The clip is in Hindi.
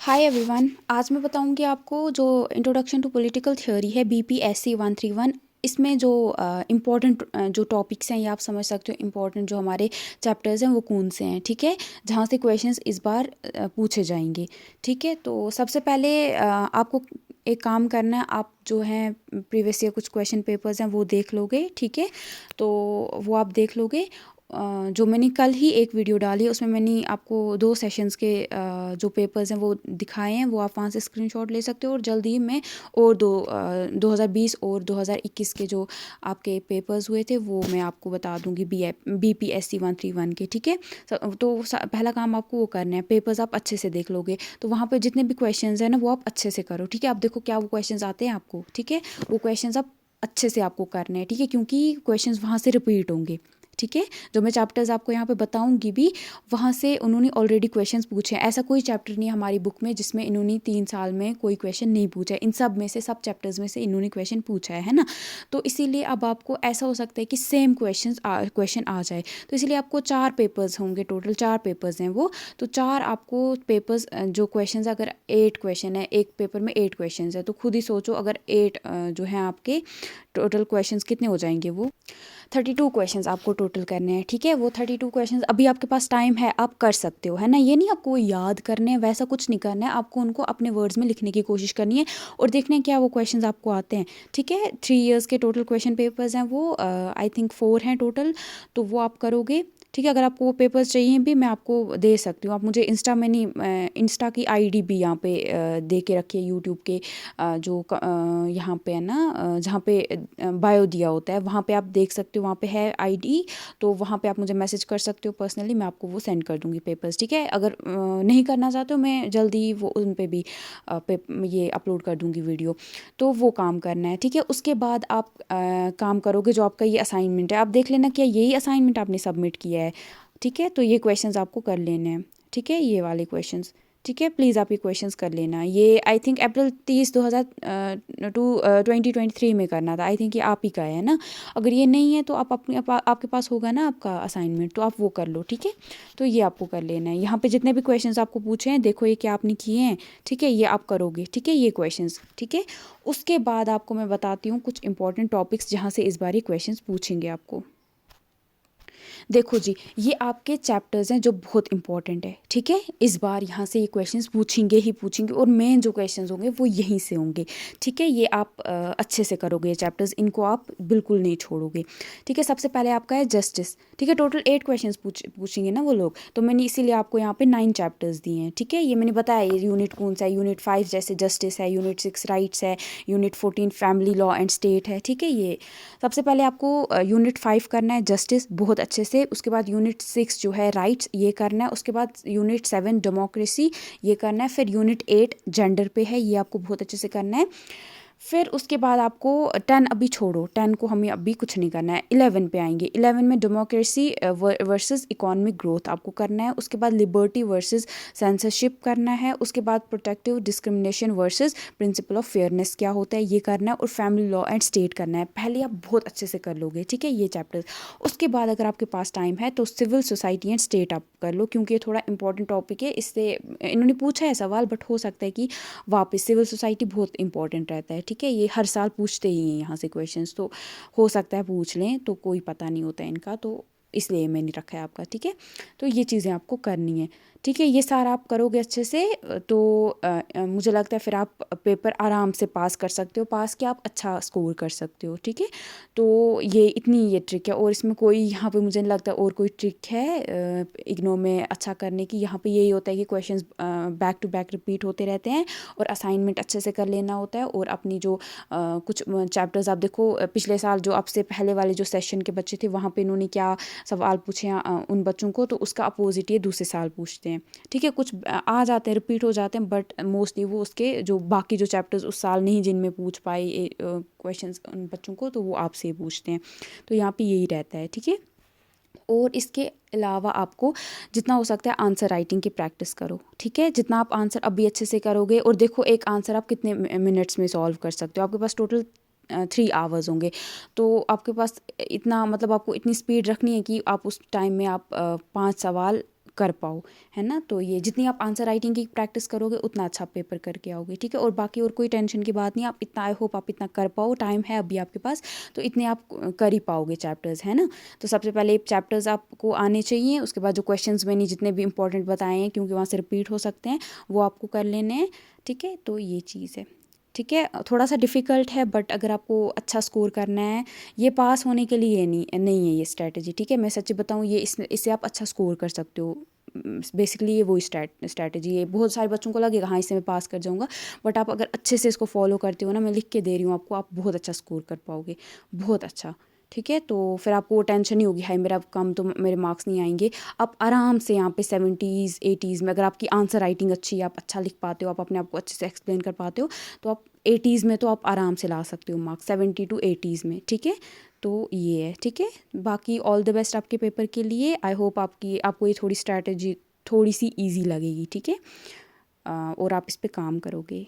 Hi everyone. आज मैं बताऊंगी आपको जो इंट्रोडक्शन टू पॉलिटिकल थ्योरी है बीपीएससी 131। इसमें जो इम्पोर्टेंट जो टॉपिक्स हैं ये आप समझ सकते हो। इम्पोर्टेंट जो हमारे चैप्टर्स हैं वो कौन से हैं, ठीक है, जहाँ से क्वेश्चंस इस बार पूछे जाएंगे। ठीक है, तो सबसे पहले आपको एक काम करना है। आप जो हैं प्रीवियस ईयर कुछ क्वेश्चन पेपर्स हैं वो देख लोगे, ठीक है। तो वो आप देख लोगे। जो मैंने कल ही एक वीडियो डाली है उसमें मैंने आपको 2 सेशंस के जो पेपर्स हैं वो दिखाए हैं, वो आप वहाँ से स्क्रीनशॉट ले सकते हो। और जल्दी ही मैं और 2020 और 2021 के जो आपके पेपर्स हुए थे वो मैं आपको बता दूंगी बीपीएससी 131 के, ठीक है। तो पहला काम आपको वो करना है, पेपर्स आप अच्छे से देख लोगे तो वहाँ पे जितने भी क्वेश्चंस हैं ना वो आप अच्छे से करो, ठीक है। आप देखो क्या वो क्वेश्चंस आते हैं आपको, ठीक है। वो क्वेश्चंस आप अच्छे से आपको करने हैं, ठीक है, क्योंकि क्वेश्चंस वहाँ से रिपीट होंगे, ठीक है। जो मैं चैप्टर्स आपको यहाँ पे बताऊंगी भी वहाँ से उन्होंने ऑलरेडी क्वेश्चंस पूछे हैं। ऐसा कोई चैप्टर नहीं है हमारी बुक में जिसमें इन्होंने 3 साल में कोई क्वेश्चन नहीं पूछा है। इन सब में से, सब चैप्टर्स में से इन्होंने क्वेश्चन पूछा है ना। तो इसीलिए अब आपको ऐसा हो सकता है कि सेम क्वेश्चन आ जाए। तो इसीलिए आपको 4 पेपर्स होंगे, टोटल 4 पेपर्स हैं वो। तो 4 आपको पेपर्स जो क्वेश्चन, अगर 8 क्वेश्चन है, एक पेपर में 8 क्वेश्चन है, तो खुद ही सोचो अगर 8 जो है आपके टोटल क्वेश्चंस कितने हो जाएंगे। वो 32 क्वेश्चंस आपको टोटल करने हैं, ठीक है। वो 32 क्वेश्चंस अभी आपके पास टाइम है, आप कर सकते हो, है ना। ये नहीं आपको याद करने हैं, वैसा कुछ नहीं करना है। आपको उनको अपने वर्ड्स में लिखने की कोशिश करनी है और देखना है क्या वो क्वेश्चंस आपको आते हैं, ठीक है। 3 इयर्स के टोटल क्वेश्चन पेपर्स हैं वो, आई थिंक 4 हैं टोटल। तो वो आप करोगे, ठीक है। अगर आपको वो पेपर्स चाहिए भी मैं आपको दे सकती हूँ। आप मुझे इंस्टा की आईडी भी यहाँ पे दे के रखिए, यूट्यूब के यहाँ पे है ना, जहाँ पे बायो दिया होता है वहाँ पे आप देख सकते हो, वहाँ पे है आईडी। तो वहाँ पे आप मुझे मैसेज कर सकते हो पर्सनली, मैं आपको वो सेंड कर दूँगी पेपर्स, ठीक है। अगर नहीं करना चाहते हो मैं जल्दी वो उन पे भी ये अपलोड कर दूँगी वीडियो। तो वो काम करना है, ठीक है। उसके बाद आप काम करोगे जो आपका ये असाइनमेंट है। आप देख लेना क्या यही असाइनमेंट आपने सबमिट किया है, ठीक है। तो ये क्वेश्चंस आपको कर लेने हैं, ठीक है, ये वाले क्वेश्चंस, ठीक है। प्लीज़ आप ये क्वेश्चंस कर लेना। ये आई थिंक अप्रैल 30 2023 में करना था, आई थिंक ये आप ही का है ना। अगर ये नहीं है तो आप आपके पास होगा ना आपका असाइनमेंट, तो आप वो कर लो, ठीक है। तो ये आपको कर लेना है। यहाँ पे जितने भी क्वेश्चंस आपको पूछे हैं देखो ये क्या आपने किए हैं, ठीक है, ये आप करोगे, ठीक है, ये क्वेश्चंस, ठीक है। उसके बाद आपको मैं बताती हूँ कुछ इंपॉर्टेंट टॉपिक्स जहाँ से इस बार ये क्वेश्चंस पूछेंगे आपको। देखो जी, ये आपके चैप्टर्स हैं जो बहुत इंपॉर्टेंट है, ठीक है। इस बार यहाँ से ये क्वेश्चंस पूछेंगे ही पूछेंगे और मेन जो क्वेश्चंस होंगे वो यहीं से होंगे, ठीक है। ये आप अच्छे से करोगे ये चैप्टर्स, इनको आप बिल्कुल नहीं छोड़ोगे, ठीक है। सबसे पहले आपका है जस्टिस, ठीक है। टोटल 8 क्वेश्चंस पूछेंगे ना वो लोग, तो मैंने इसीलिए आपको यहाँ पे 9 चैप्टर्स दिए हैं, ठीक है। ये मैंने बताया ये यूनिट कौन सा है। यूनिट 5 जैसे जस्टिस है, यूनिट 6 राइट्स है, unit 14 family law and state है, ठीक है। ये सबसे पहले आपको यूनिट 5 करना है जस्टिस बहुत अच्छे से। उसके बाद यूनिट 6 जो है राइट्स ये करना है। उसके बाद यूनिट 7 डेमोक्रेसी ये करना है। फिर यूनिट 8 जेंडर पे है, ये आपको बहुत अच्छे से करना है। फिर उसके बाद आपको 10 अभी छोड़ो, 10 को हमें अभी कुछ नहीं करना है। 11 पे आएंगे। 11 में डेमोक्रेसी वर्सेस इकोनॉमिक ग्रोथ आपको करना है। उसके बाद लिबर्टी वर्सेस सेंसरशिप करना है। उसके बाद protective discrimination versus principle of fairness क्या होता है ये करना है। और फैमिली लॉ एंड स्टेट करना है। पहले आप बहुत अच्छे से कर लोगे, ठीक है, ये चैप्टर्स। उसके बाद अगर आपके पास टाइम है तो सिविल सोसाइटी एंड स्टेट आप कर लो, क्योंकि ये थोड़ा इंपॉर्टेंट टॉपिक है। इससे इन्होंने पूछा है सवाल, बट हो सकता है कि वापस सिविल सोसाइटी बहुत इंपॉर्टेंट रहता है, ठीक है। ये हर साल पूछते ही हैं यहाँ से क्वेश्चंस, तो हो सकता है पूछ लें, तो कोई पता नहीं होता है इनका, तो इसलिए मैंने रखा है आपका, ठीक है। तो ये चीज़ें आपको करनी है, ठीक है। ये सारा आप करोगे अच्छे से तो मुझे लगता है फिर आप पेपर आराम से पास कर सकते हो, पास क्या आप अच्छा स्कोर कर सकते हो, ठीक है। तो ये इतनी ये ट्रिक है, और इसमें कोई यहाँ पे मुझे नहीं लगता और कोई ट्रिक है इग्नो में अच्छा करने की। यहाँ पे यही होता है कि questions back to back repeat होते रहते हैं और असाइनमेंट अच्छे से कर लेना होता है। और अपनी जो कुछ चैप्टर्स आप देखो, पिछले साल जो आपसे पहले वाले जो सेशन के बच्चे थे वहाँ पे इन्होंने क्या सवाल पूछे हैं उन बच्चों को, तो उसका अपोजिट ये दूसरे साल पूछते हैं, ठीक है। कुछ आ जाते हैं, रिपीट हो जाते हैं, बट मोस्टली वो उसके जो बाकी जो चैप्टर्स उस साल नहीं जिनमें पूछ पाए क्वेश्चंस उन बच्चों को, तो वो आपसे ही पूछते हैं। तो यहाँ पे यही रहता है, ठीक है। और इसके अलावा आपको जितना हो सकता है आंसर राइटिंग की प्रैक्टिस करो, ठीक है। जितना आप आंसर अभी अच्छे से करोगे, और देखो एक आंसर आप कितने मिनट्स में सॉल्व कर सकते हो। आपके पास टोटल 3 आवर्स होंगे, तो आपके पास इतना, मतलब आपको इतनी स्पीड रखनी है कि आप उस टाइम में आप 5 सवाल कर पाओ, है ना। तो ये जितनी आप आंसर राइटिंग की प्रैक्टिस करोगे उतना अच्छा पेपर करके आओगे, ठीक है। और बाकी और कोई टेंशन की बात नहीं, आप इतना, आई होप आप इतना कर पाओ, टाइम है अभी आपके पास, तो इतने आप कर ही पाओगे चैप्टर्स, है ना। तो सबसे पहले चैप्टर्स आपको आने चाहिए, उसके बाद जो क्वेश्चंस मैंने जितने भी इंपॉर्टेंट बताए हैं, क्योंकि वहाँ से रिपीट हो सकते हैं, वो आपको कर लेने हैं, ठीक है। तो ये चीज़ है, ठीक है। थोड़ा सा डिफ़िकल्ट है, बट अगर आपको अच्छा स्कोर करना है, ये पास होने के लिए नहीं है ये स्ट्रैटेजी, ठीक है। मैं सच्ची बताऊँ, ये इससे आप अच्छा स्कोर कर सकते हो। बेसिकली ये वही स्ट्रैटेजी है। बहुत सारे बच्चों को लगेगा हाँ इससे मैं पास कर जाऊँगा, बट आप अगर अच्छे से इसको फॉलो करते हो ना, मैं लिख के दे रही हूँ आपको, आप बहुत अच्छा स्कोर कर पाओगे, बहुत अच्छा, ठीक है। तो फिर आपको वो टेंशन नहीं होगी हाय मेरा कम तो मेरे मार्क्स नहीं आएंगे। आप आराम से यहाँ पे 70s 80s में, अगर आपकी आंसर राइटिंग अच्छी है, आप अच्छा लिख पाते हो, आप अपने आप को अच्छे से एक्सप्लेन कर पाते हो, तो आप 80s में तो आप आराम से ला सकते हो मार्क्स, 70 to 80s में, ठीक है। तो ये है, ठीक है। बाकी ऑल द बेस्ट आपके पेपर के लिए। आई होप आपको ये थोड़ी स्ट्रैटेजी थोड़ी सी ईजी लगेगी, ठीक है। और आप इस पर काम करोगे।